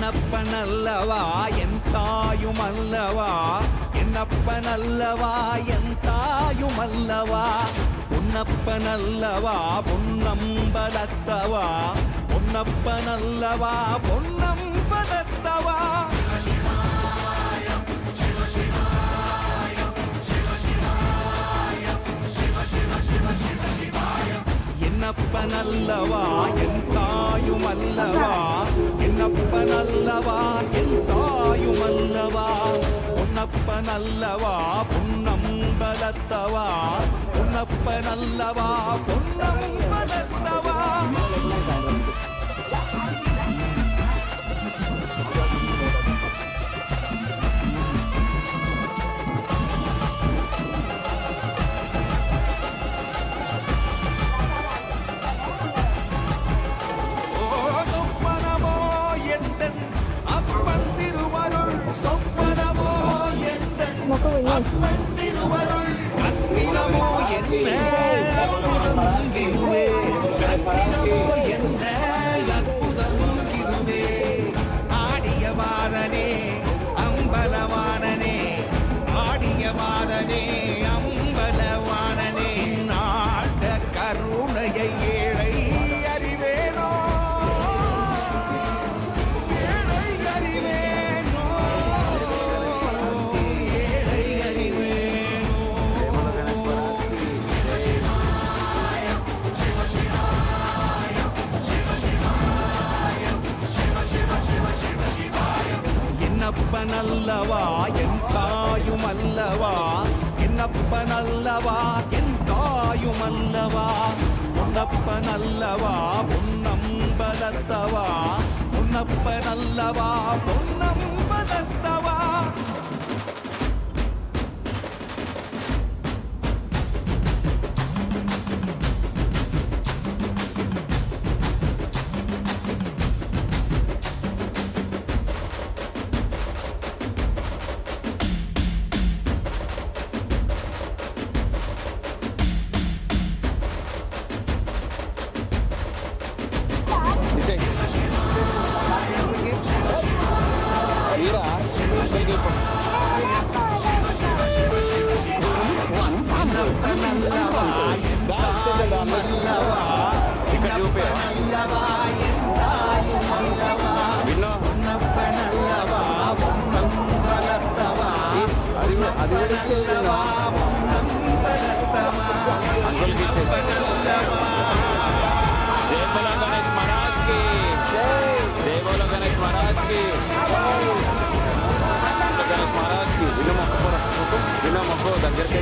என்னப்பனல்லவா என் தாயுமல்லவா, என்னப்பனல்லவா என் தாயுமல்லவா, பொன்னப்பனல்லவா பொன்னம்பலத்தவா, பொன்னப்பனல்லவா பொன்னம்பலத்தவா. என்னப்பனல்லவா என் தாயுமல்லவா, என்னப்பனல்லவா என் தாயுமல்லவா, பொன்னப்பனல்லவா பொன்னம்பலத்தவா, பொன்னப்பனல்லவா பொன்னம்பலத்தவா. அப்பன் திருவருள் கற்பிதமோ என்ன அற்புதம் இதுவே, கற்பிதமோ என்ன அற்புதம் இதுவே. ஆடிய மாதனே அம்பலவானனே, ஆடிய மாதனே அம்பலவானனே, நாட கருணையை ஏழை அறிவேனோ, ஏழை அறிவேனோ, ஏழை அறிவேனோ. என்னப்பனல்லவா என் தாயுமல்லவா, என்னப்பனல்லவா என் தாயுமல்லவா, பொன்னப்பனல்லவா பொன்னம்பலத்தவா, பொன்னப்பனல்லவா பொன்னம்பலத்தவா. என்னப்பனல்லவா என் தாயுமல்லவா, என்னப்பனல்லவா என் தாயுமல்லவா, பொன்னப்பனல்லவா பொன்னம்பலத்தவா, பொன்னப்பனல்லவா பொன்னம்பலத்தவா, என்னப்பனல்லவா. जय बोलो गणेश महाराज की, जय बोलो गणेश महाराज की, गणेश महाराज की. विनम मोको దగ్గరికి